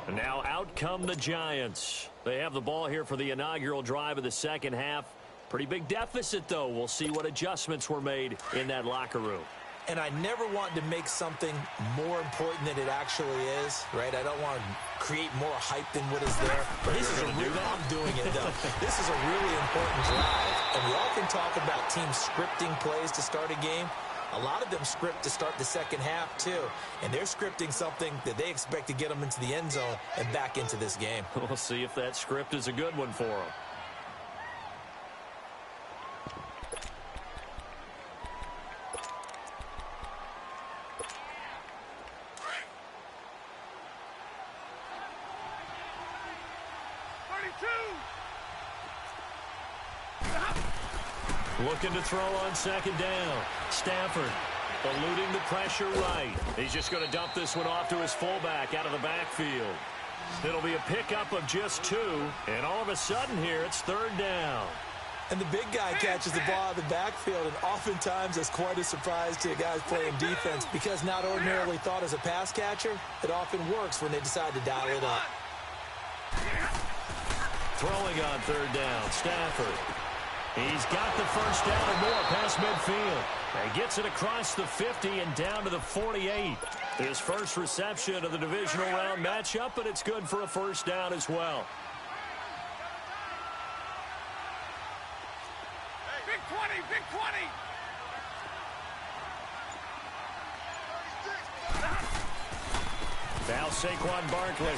And now out come the Giants. They have the ball here for the inaugural drive of the second half. Pretty big deficit, though. We'll see what adjustments were made in that locker room. And I never want to make something more important than it actually is, right? I don't want to create more hype than what is there. But this is I'm doing it, though. This is a really important drive. And we often talk about teams scripting plays to start a game. A lot of them script to start the second half, too. And they're scripting something that they expect to get them into the end zone and back into this game. We'll see if that script is a good one for them. Looking to throw on second down. Stafford eluding the pressure right. He's just going to dump this one off to his fullback out of the backfield. It'll be a pickup of just 2, and all of a sudden here it's third down. And the big guy catches the ball out of the backfield, and oftentimes it's quite a surprise to guys playing defense because not ordinarily thought as a pass catcher, it often works when they decide to dial it up. Throwing on third down, Stafford. He's got the first down and more past midfield. And gets it across the 50 and down to the 48. His first reception of the divisional round matchup, but it's good for a first down as well. Hey, big 20, big 20. Now Saquon Barkley.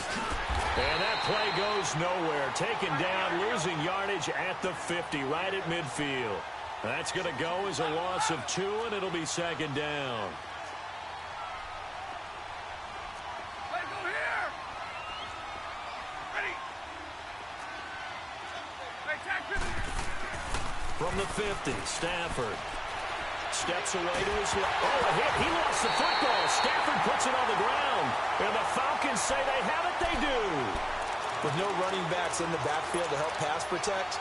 And that play goes nowhere. Taken down, losing yardage at the 50, right at midfield. That's going to go as a loss of 2, and it'll be second down. Play go here. Ready. Hey, tackle. From the 50, Stafford. Steps away to his left. Oh, a hit. He lost the football. Stafford puts it on the ground. And the Falcons say they have it. They do. With no running backs in the backfield to help pass protect,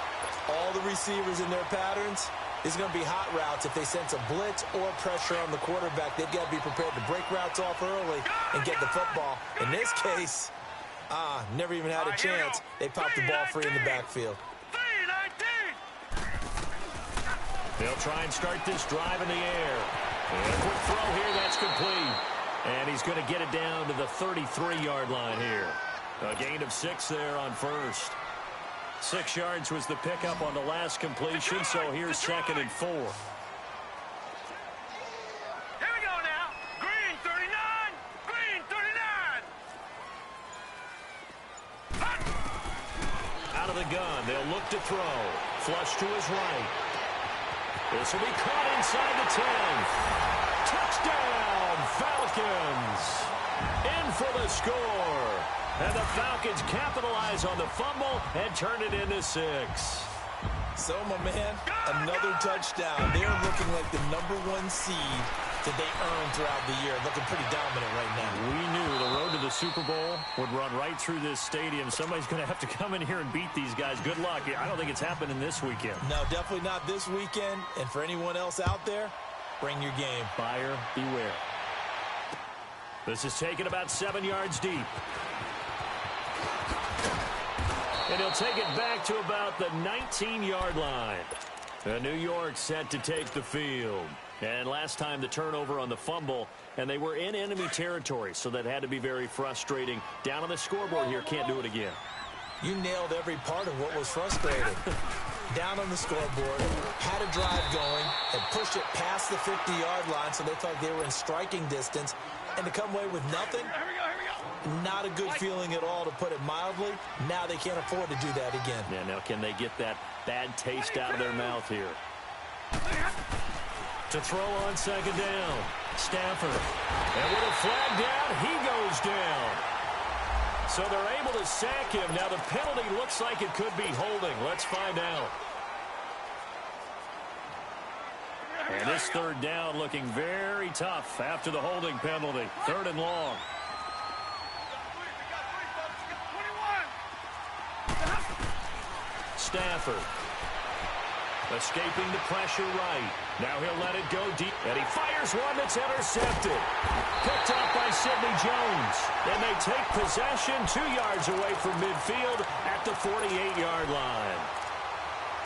all the receivers in their patterns, it's going to be hot routes. If they sense a blitz or pressure on the quarterback, they've got to be prepared to break routes off early and get the football. In this case, never even had a chance. They popped the ball free in the backfield. They'll try and start this drive in the air. And a quick throw here, that's complete. And he's going to get it down to the 33-yard line here. A gain of 6 there on first. 6 yards was the pickup on the last completion, so here's second and 4. Here we go now. Green 39. Green 39. Out of the gun, they'll look to throw. Flush to his right. This will be caught inside the 10. Touchdown, Falcons. In for the score. And the Falcons capitalize on the fumble and turn it into 6. So, my man, another touchdown. They're looking like the #1 seed that they earned throughout the year. Looking pretty dominant right now. We knew the road to the Super Bowl would run right through this stadium. Somebody's going to have to come in here and beat these guys. Good luck. I don't think it's happening this weekend. No, definitely not this weekend. And for anyone else out there, bring your game. Buyer beware. This is taken about 7 yards deep. And he'll take it back to about the 19-yard line. New York set to take the field. And last time the turnover on the fumble, and they were in enemy territory, so that had to be very frustrating. Down on the scoreboard here, can't do it again. You nailed every part of what was frustrating. Down on the scoreboard, had a drive going, and pushed it past the 50-yard line, so they thought they were in striking distance. And to come away with nothing, not a good feeling at all, to put it mildly. Now they can't afford to do that again. Yeah, now can they get that bad taste out of their mouth here? To throw on second down, Stafford. And with a flag down, he goes down. So they're able to sack him. Now the penalty looks like it could be holding. Let's find out. And this third down looking very tough after the holding penalty. 3rd and long. Stafford. Escaping the pressure right. Now he'll let it go deep. And he fires one that's intercepted. Picked up by Sidney Jones. And they take possession 2 yards away from midfield at the 48-yard line.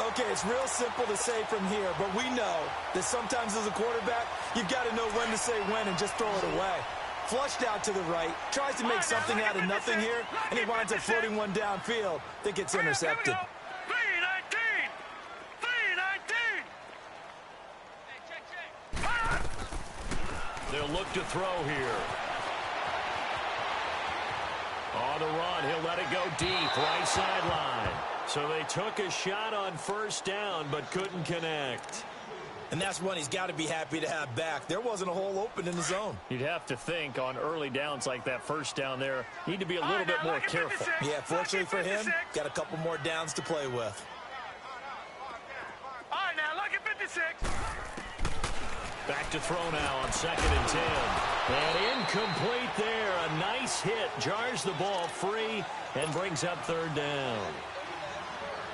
Okay, it's real simple to say from here, but we know that sometimes as a quarterback, you've got to know when to say when and just throw it away. Flushed out to the right, tries to make something out of nothing here, and he winds up floating one downfield that gets intercepted. 3-19. They'll look to throw here. On the run, he'll let it go deep, right sideline. So they took a shot on first down, but couldn't connect. And that's one he's got to be happy to have back. There wasn't a hole open in the zone. You'd have to think on early downs like that first down there, need to be a little bit more careful. Yeah, fortunately for him, got a couple more downs to play with. All right, now, look at 56. Back to throw now on 2nd and 10. And incomplete there. A nice hit. Jars the ball free and brings up 3rd down.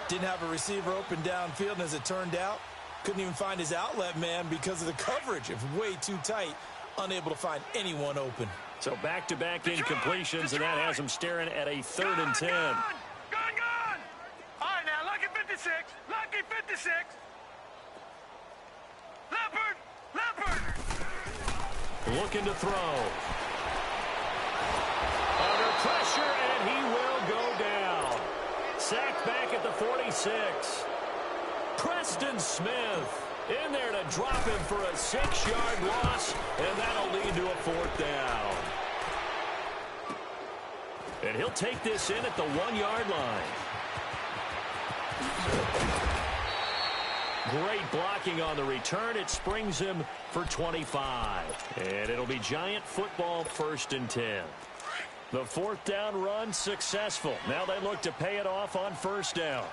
Didn't have a receiver open downfield, and as it turned out, couldn't even find his outlet man because of the coverage. It was way too tight. Unable to find anyone open. So back-to-back incompletions, and that has him staring at a 3rd and 10. Gone. All right, now, lucky 56. Lucky 56. Leopard. Looking to throw. Under pressure, and he will go down. Sacked back at the 46. Preston Smith in there to drop him for a 6-yard loss, and that'll lead to a 4th down. And he'll take this in at the 1-yard line. Great blocking on the return. It springs him for 25. And it'll be Giant football 1st and 10. The 4th down run successful. Now they look to pay it off on 1st down.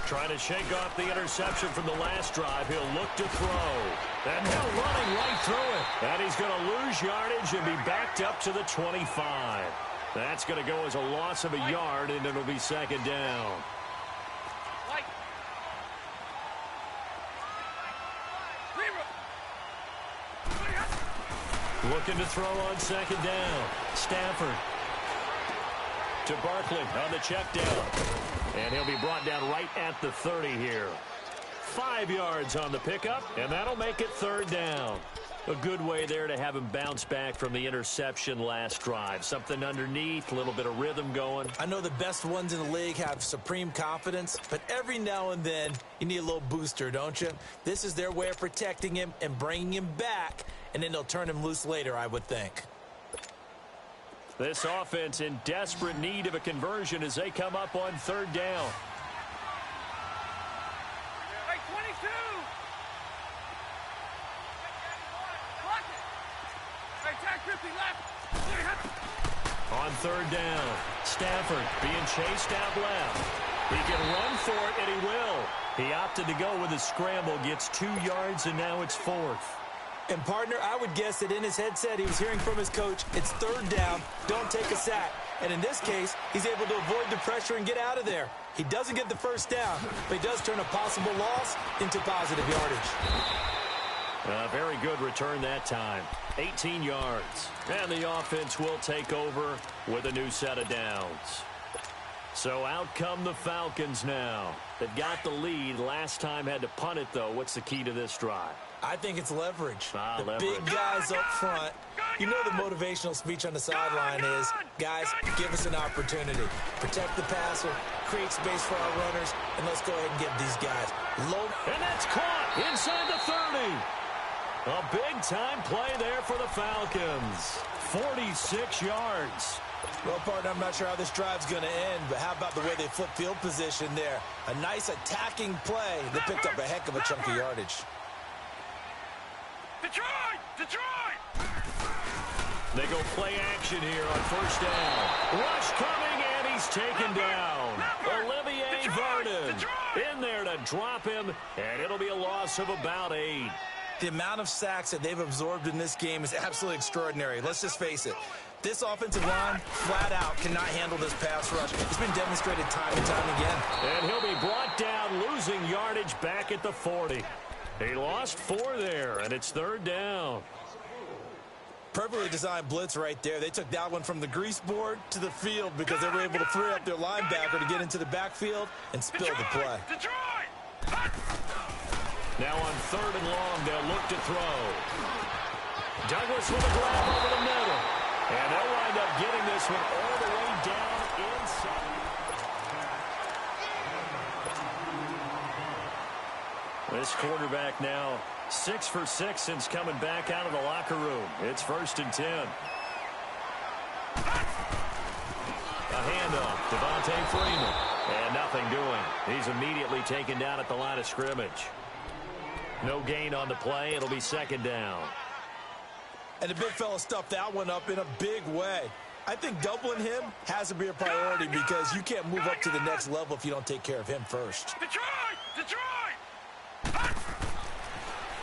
Trying to shake off the interception from the last drive. He'll look to throw. And he'll running right through it. And he's going to lose yardage and be backed up to the 25. That's going to go as a loss of a yard, and it'll be 2nd down. Looking to throw on 2nd down. Stafford to Barkley on the check down. And he'll be brought down right at the 30 here. 5 yards on the pickup, and that'll make it 3rd down. A good way there to have him bounce back from the interception last drive. Something underneath, a little bit of rhythm going. I know the best ones in the league have supreme confidence, but every now and then you need a little booster, don't you? This is their way of protecting him and bringing him back, and then they'll turn him loose later, I would think. This offense in desperate need of a conversion as they come up on 3rd down. Hey, 22. Hey, tag 50 left. On 3rd down, Stafford being chased out left. He can run for it, and he will. He opted to go with a scramble, gets 2 yards, and now it's 4th. And, partner, I would guess that in his headset he was hearing from his coach, it's 3rd down, don't take a sack. And in this case, he's able to avoid the pressure and get out of there. He doesn't get the 1st down, but he does turn a possible loss into positive yardage. A very good return that time. 18 yards. And the offense will take over with a new set of downs. So out come the Falcons now. They've got the lead. Last time had to punt it, though. What's the key to this drive? I think it's leverage. The Leverage. big guys up front. You know the motivational speech on the sideline is, guys, give us an opportunity. Protect the passer, create space for our runners, and let's go ahead and give these guys low. And that's caught inside the 30. A big-time play there for the Falcons. 46 yards. Well, partner, I'm not sure how this drive's going to end, but how about the way they flip field position there? A nice attacking play that picked up a heck of a chunk of yardage. Detroit! They go play action here on 1st down. Rush coming, and he's taken down. Olivier Vernon in there to drop him, and it'll be a loss of about 8. The amount of sacks that they've absorbed in this game is absolutely extraordinary. Let's just face it. This offensive line, flat out, cannot handle this pass rush. It's been demonstrated time and time again. And he'll be brought down, losing yardage back at the 40. He lost 4 there, and it's 3rd down. Perfectly designed blitz right there. They took that one from the grease board to the field because they were able to free up their linebacker to get into the backfield and spill the play. Now on 3rd and long, they'll look to throw. Douglas with a grab over the middle. And they'll wind up getting this one all the way down inside. This quarterback now 6 for 6 since coming back out of the locker room. It's 1st and 10. A handoff, Devontae Freeman. And nothing doing. He's immediately taken down at the line of scrimmage. No gain on the play. It'll be 2nd down. And the big fella stuffed that one up in a big way. I think doubling him has to be a priority because you can't move up to the next level if you don't take care of him first.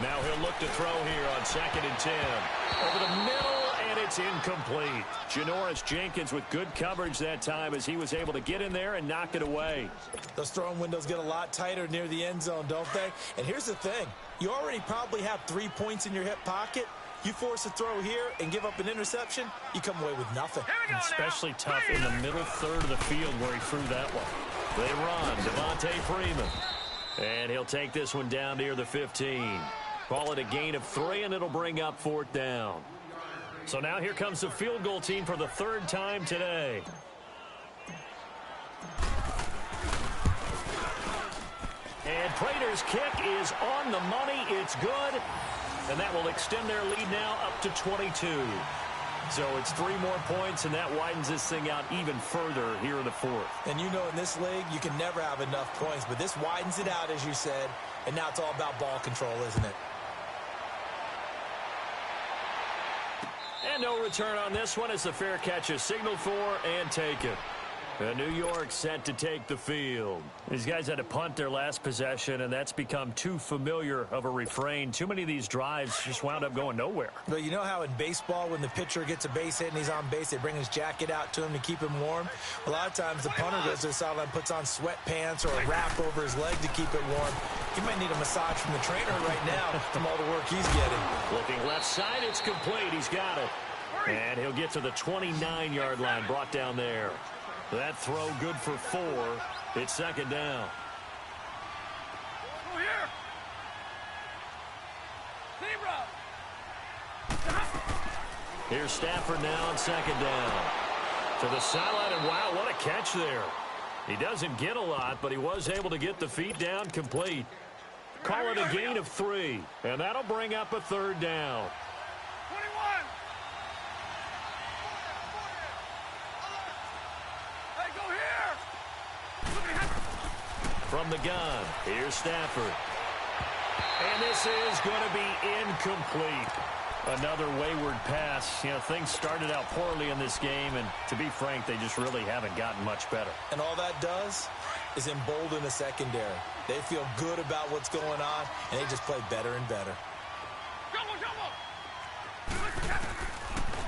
Now he'll look to throw here on 2nd and 10. Over the middle, and it's incomplete. Janoris Jenkins with good coverage that time as he was able to get in there and knock it away. Those throwing windows get a lot tighter near the end zone, don't they? And here's the thing. You already probably have 3 points in your hip pocket. You force a throw here and give up an interception, you come away with nothing. Especially tough in the middle 3rd of the field where he threw that one. They run, Devontae Freeman. And he'll take this one down near the 15. Call it a gain of 3, and it'll bring up 4th down. So now here comes the field goal team for the 3rd time today. And Prater's kick is on the money. It's good. And that will extend their lead now up to 22. So it's 3 more points, and that widens this thing out even further here in the 4th. And you know in this league, you can never have enough points, but this widens it out, as you said, and now it's all about ball control, isn't it? And no return on this one as the fair catch is signaled for and taken. And New York set to take the field. These guys had to punt their last possession, and that's become too familiar of a refrain. Too many of these drives just wound up going nowhere. But you know how in baseball, when the pitcher gets a base hit and he's on base, they bring his jacket out to him to keep him warm? A lot of times the punter goes to the sideline, puts on sweatpants or a wrap over his leg to keep it warm. He might need a massage from the trainer right now from all the work he's getting. Looking left side, it's complete. He's got it. And he'll get to the 29-yard line, brought down there. That throw good for 4. It's 2nd down. Over here. Here's Stafford now on 2nd down. To the sideline, and wow, what a catch there. He doesn't get a lot, but he was able to get the feet down complete. Call it a gain of 3, and that'll bring up a 3rd down. 21. Hey, go here. From the gun, here's Stafford. And this is going to be incomplete. Another wayward pass. You know, things started out poorly in this game, and to be frank, they just really haven't gotten much better. And all that does is embolden the secondary. They feel good about what's going on, and they just play better and better.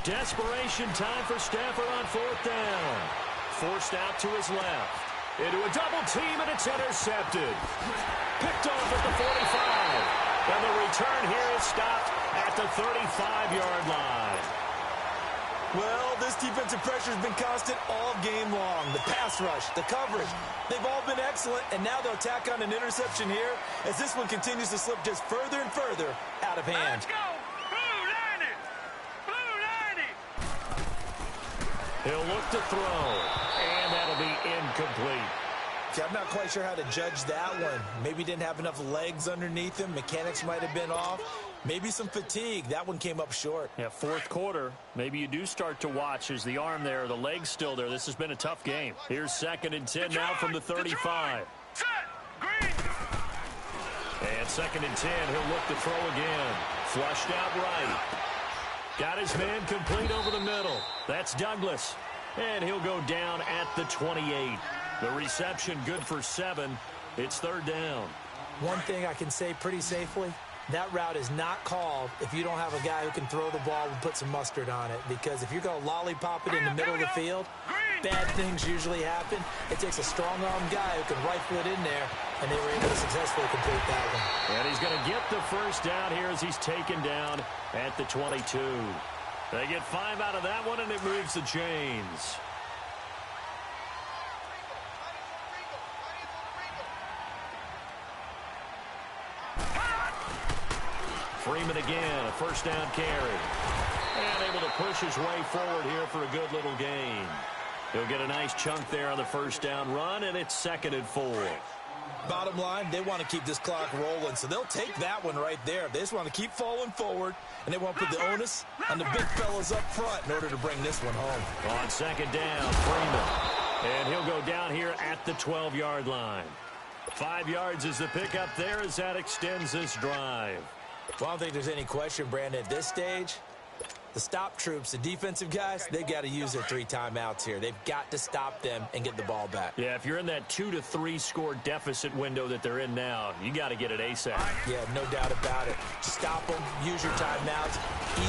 Desperation time for Stafford on 4th down. Forced out to his left. Into a double team, and it's intercepted. Picked off at the 45. And the return here is stopped at the 35-yard line. Well, this defensive pressure has been constant all game long. The pass rush, the coverage, they've all been excellent, and now they'll tack on an interception here as this one continues to slip just further and further out of hand. Let's go. Blue 90. Blue 90. He'll look to throw, and that'll be incomplete. See, I'm not quite sure how to judge that one. Maybe didn't have enough legs underneath him. Mechanics might have been off. Maybe some fatigue. That one came up short. Yeah, 4th quarter. Maybe you do start to watch as the arm there, the leg's still there. This has been a tough game. Here's 2nd and 10 now from the 35. Set. Green. And 2nd and 10, he'll look to throw again. Flushed out right. Got his man complete over the middle. That's Douglas. And he'll go down at the 28. The reception good for 7. It's 3rd down. One thing I can say pretty safely, that route is not called if you don't have a guy who can throw the ball and put some mustard on it. Because if you're going to lollipop it in the middle of the field, bad things usually happen. It takes a strong-arm guy who can rifle it in there and they were able to successfully complete that one. And he's going to get the first down here as he's taken down at the 22. They get 5 out of that one, and it moves the chains. Freeman again, a first down carry. And able to push his way forward here for a good little gain. He'll get a nice chunk there on the first down run, and it's 2nd and 4. Bottom line, they want to keep this clock rolling, so they'll take that one right there. They just want to keep falling forward, and they want to put the onus on the big fellas up front in order to bring this one home. On 2nd down, Freeman. And he'll go down here at the 12-yard line. 5 yards is the pickup there as that extends this drive. Well, I don't think there's any question, Brandon, at this stage. The stop troops, the defensive guys, they got to use their 3 timeouts here. They've got to stop them and get the ball back. Yeah, if you're in that 2 to 3 score deficit window that they're in now, you got to get it ASAP. Yeah, no doubt about it. Stop them, use your timeouts.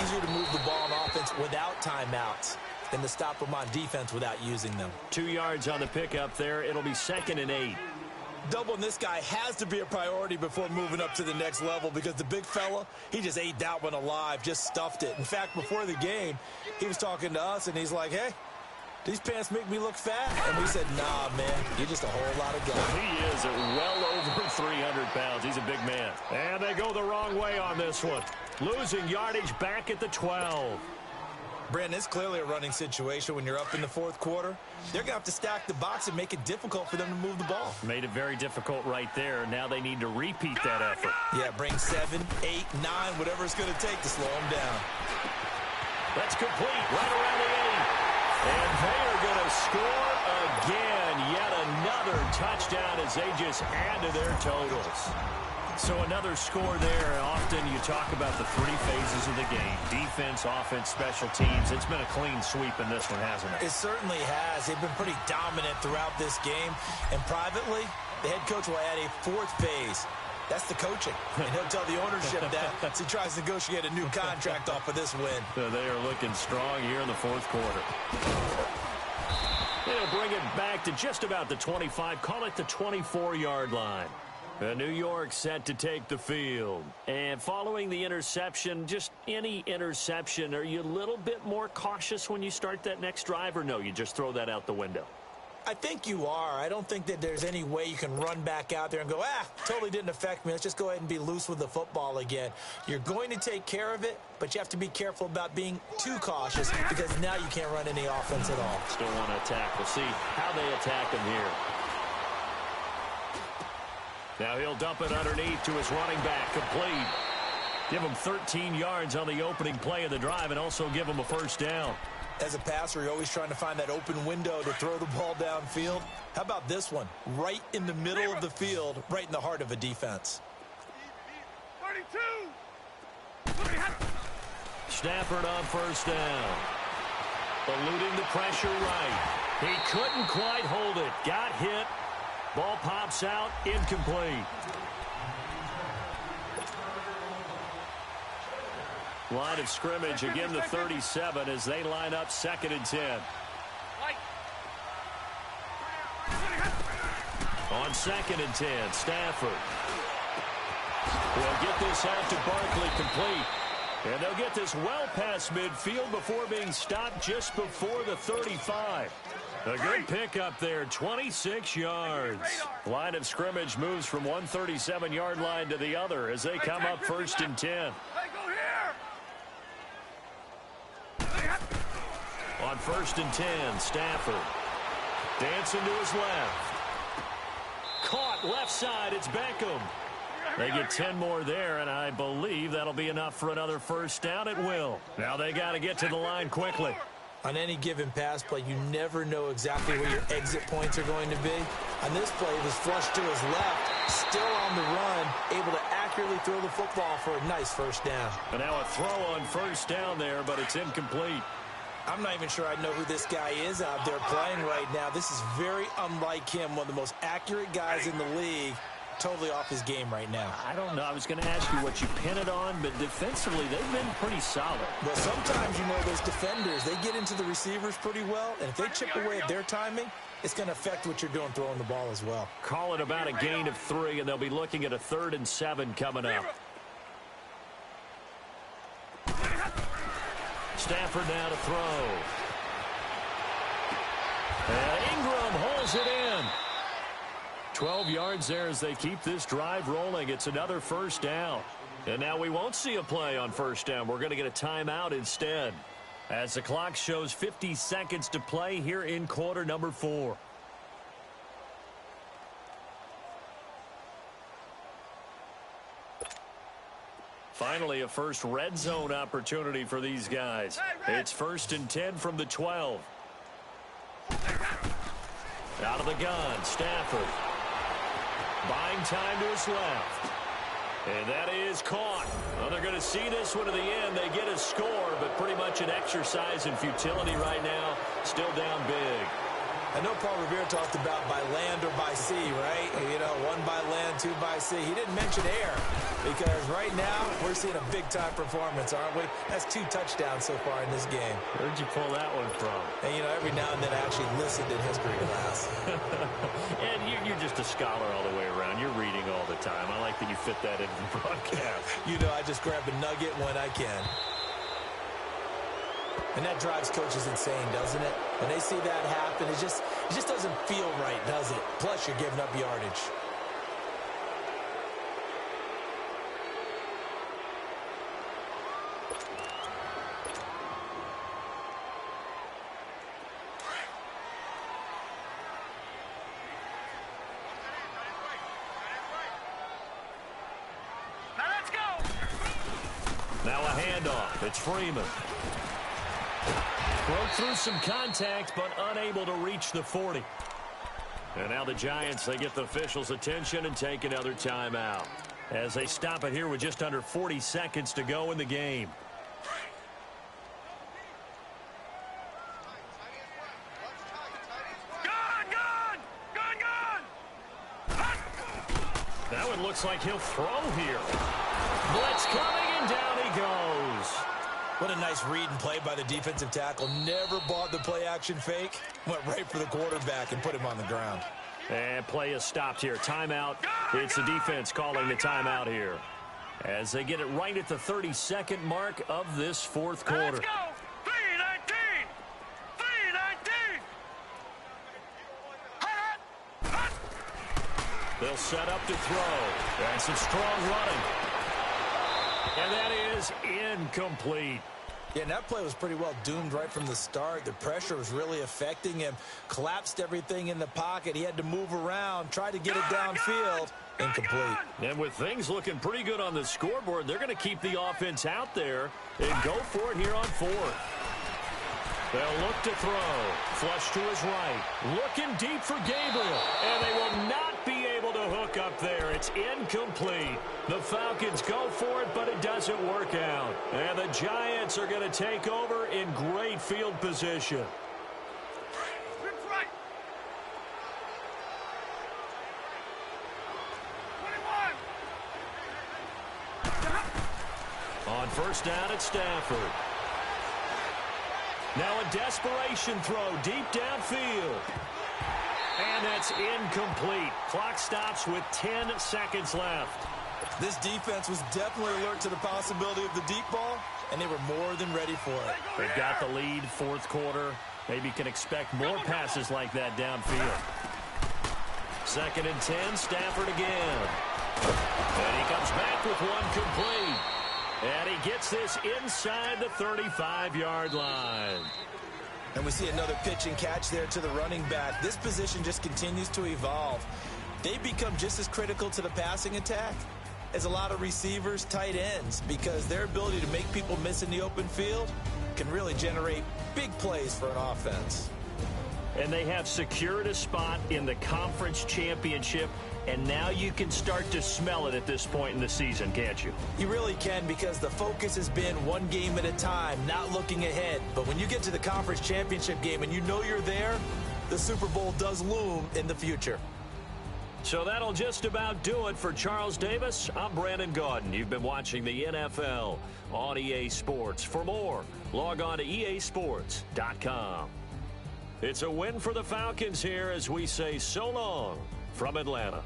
Easier to move the ball on offense without timeouts than to stop them on defense without using them. 2 yards on the pickup there. It'll be 2nd and 8. Doubling this guy has to be a priority before moving up to the next level because the big fella, he just ate that one alive, just stuffed it. In fact, before the game, he was talking to us, and he's like, hey, these pants make me look fat. And we said, nah, man, you're just a whole lot of guy. He is at well over 300 pounds. He's a big man. And they go the wrong way on this one. Losing yardage back at the 12. Brandon, it's clearly a running situation when you're up in the 4th quarter. They're going to have to stack the box and make it difficult for them to move the ball. Made it very difficult right there. Now they need to repeat that effort. Yeah, bring 7, 8, 9, whatever it's going to take to slow them down. That's complete right around the 8. And they are going to score again. Yet another touchdown as they just add to their totals. So another score there. Often you talk about the 3 phases of the game. Defense, offense, special teams. It's been a clean sweep in this one, hasn't it? It certainly has. They've been pretty dominant throughout this game. And privately, the head coach will add a 4th phase. That's the coaching. And he'll tell the ownership that as he tries to negotiate a new contract off of this win. So they are looking strong here in the 4th quarter. They'll bring it back to just about the 25. Call it the 24-yard line. New York set to take the field. And following the interception, just any interception, are you a little bit more cautious when you start that next drive, or no, you just throw that out the window? I think you are. I don't think that there's any way you can run back out there and go, totally didn't affect me. Let's just go ahead and be loose with the football again. You're going to take care of it, but you have to be careful about being too cautious because now you can't run any offense at all. Still want to attack. We'll see how they attack him here. Now he'll dump it underneath to his running back, complete. Give him 13 yards on the opening play of the drive and also give him a first down. As a passer, you're always trying to find that open window to throw the ball downfield. How about this one? Right in the middle of the field, right in the heart of a defense. 32. Stafford on first down. Eluding the pressure right. He couldn't quite hold it. Got hit. Ball pops out, incomplete. Line of scrimmage, again the 37 as they line up 2nd and 10. On 2nd and 10, Stafford will get this out to Barkley, complete. And they'll get this well past midfield before being stopped just before the 35. A good pickup there, 26 yards. Line of scrimmage moves from one 37-yard line to the other as they come up 1st and 10. Hey, go here. On 1st and 10, Stafford dancing to his left. Caught left side, it's Beckham. They get 10 more there, and I believe that'll be enough for another first down. It will. Now they got to get to the line quickly. On any given pass play, you never know exactly where your exit points are going to be. On this play, it was flushed to his left, still on the run, able to accurately throw the football for a nice first down. And now a throw on first down there, but it's incomplete. I'm not even sure I know who this guy is out there playing right now. This is very unlike him, one of the most accurate guys in the league. Totally off his game right now. I don't know. I was going to ask you what you pin it on, but defensively, they've been pretty solid. Well, sometimes, you know, those defenders, they get into the receivers pretty well, and if they chip away at their timing, it's going to affect what you're doing throwing the ball as well. Call it about a gain of 3, and they'll be looking at a 3rd and 7 coming up. Stafford now to throw. And Ingram holds it in. 12 yards there as they keep this drive rolling. It's another first down. And now we won't see a play on first down. We're going to get a timeout instead, as the clock shows 50 seconds to play here in quarter number 4. Finally, a first red zone opportunity for these guys. It's 1st and 10 from the 12. Out of the gun, Stafford. Buying time to his left. And that is caught. Well, they're going to see this one to the end. They get a score, but pretty much an exercise in futility right now. Still down big. I know Paul Revere talked about by land or by sea, right? You know, 1 by land, 2 by sea. He didn't mention air, because right now we're seeing a big-time performance, aren't we? That's 2 touchdowns so far in this game. Where'd you pull that one from? And, you know, every now and then I actually listened in history class. And you're just a scholar all the way around. You're reading all the time. I like that you fit that into the broadcast. You know, I just grab a nugget when I can. And that drives coaches insane, doesn't it? When they see that happen, it just doesn't feel right, does it? Plus, you're giving up yardage. Now let's go. Now a handoff. It's Freeman. Broke through some contact, but unable to reach the 40. And now the Giants, they get the officials' attention and take another timeout, as they stop it here with just under 40 seconds to go in the game. Now it looks like he'll throw here. Blitz coming, and down he goes. What a nice read and play by the defensive tackle. Never bought the play-action fake. Went right for the quarterback and put him on the ground. And play is stopped here. Timeout. It's the defense calling the timeout here, as they get it right at the 32nd mark of this 4th quarter. Let's go. 3:19. 3:19. They'll set up to throw. And some strong running. And that is incomplete. Yeah, and that play was pretty well doomed right from the start. The pressure was really affecting him. Collapsed everything in the pocket. He had to move around, try to get it downfield. Incomplete. And with things looking pretty good on the scoreboard, they're going to keep the offense out there and go for it here on 4th. They'll look to throw. Flush to his right. Looking deep for Gabriel. And they will not be able to hook up there. It's incomplete. The Falcons go for it, but it doesn't work out. And the Giants are going to take over in great field position. Right. 21. On first down, it's Stafford. Now a desperation throw deep downfield. And that's incomplete. Clock stops with 10 seconds left. This defense was definitely alert to the possibility of the deep ball, and they were more than ready for it. They've got the lead, 4th quarter. Maybe can expect more passes like that downfield. 2nd and 10, Stafford again. And he comes back with one complete. And he gets this inside the 35-yard line. And we see another pitch and catch there to the running back. This position just continues to evolve. They become just as critical to the passing attack as a lot of receivers, tight ends, because their ability to make people miss in the open field can really generate big plays for an offense. And they have secured a spot in the conference championship, and now you can start to smell it at this point in the season, can't you? You really can, because the focus has been one game at a time, not looking ahead. But when you get to the conference championship game and you know you're there, the Super Bowl does loom in the future. So that'll just about do it for Charles Davis. I'm Brandon Gaudin. You've been watching the NFL on EA Sports. For more, log on to easports.com. It's a win for the Falcons here as we say so long from Atlanta.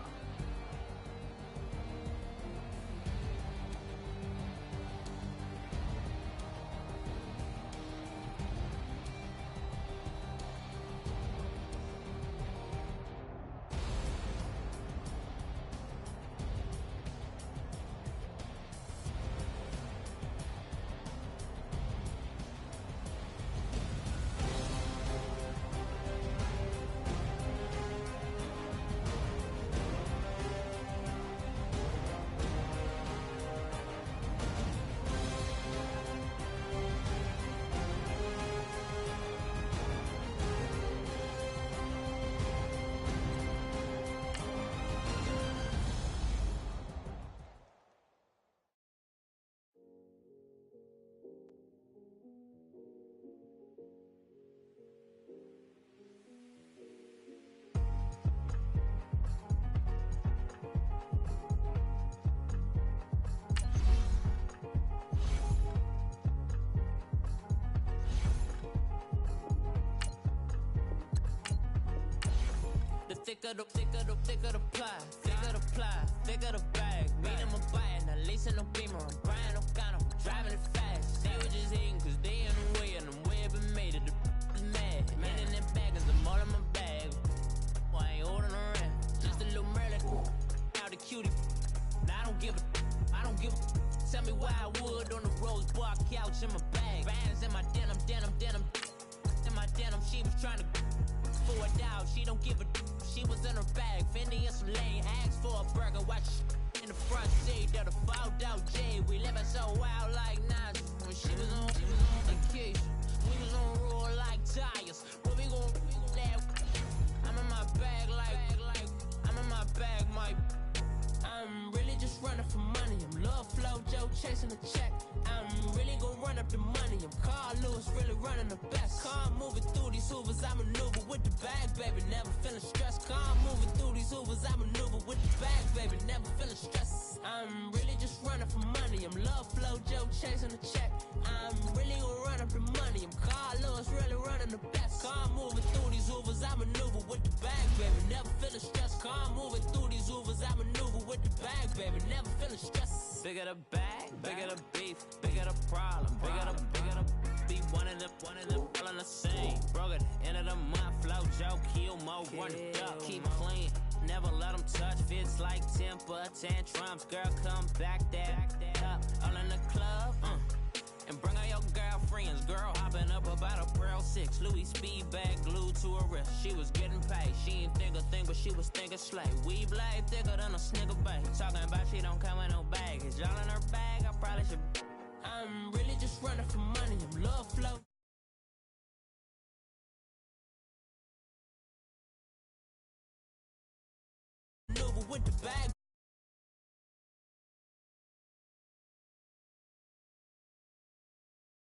Thicker the pie, thicker the bag. Beat them a bite, now lacing no beamer. I'm Brian O'Connor, driving it fast. They were just hating cause they in the way, and the way it been made it, the is mad. Man in them baggers, I'm all in my bag. I ain't holding around, just a little Merlin. Now the cutie, now I don't give a. Tell me why I would on the rose bar couch in my bag. Bands in my denim. In my denim, she was trying to for it out, she don't give a. She was in her bag, Fendi and some lane. Asked for a burger, watch in the front seat. That a fouled out J. We living so wild like Nas. When she was on vacation, we was on roll like tires. What we gon' laugh? I'm in my bag like I'm in my bag, Mike. I'm really just running for money. I'm love flow, Joe chasing the check. I'm really gon' run up the money. I'm Carl Lewis, really running the best. Car moving through these Hoovers, I maneuver with the bag, baby. Never feeling stressed. Car moving through these Hoovers, I maneuver with the bag, baby. Never feeling stressed. I'm really just running for money. I'm love flow, Joe chasing the check. I'm really gon' run up the money. I'm Carl Lewis, really running the best. Car moving through these Hoovers, I maneuver with the bag, baby. Never feeling stressed. Car moving through these Hoovers, I maneuver with the bag, baby. Never feeling stressed. Bigger the bag, bigger the beef, bigger the problem, bigger the be one of them all in the same. Broke at the end of the month, flow Joe, kill mo, run it up, keep clean. Never let them touch, fits like temper tantrums. Girl, come back that up, all in the club, and bring all your girlfriends. Girl hopping up about a Pearl 6, Louis speed bag glued to her wrist. She was getting paid, she ain't think a thing, but she was thinking slay. We blade thicker than a snicker bag. Talking about she don't come with no baggage. All in her bag, I probably should. I'm really just running for money. I'm love flow. With the bag.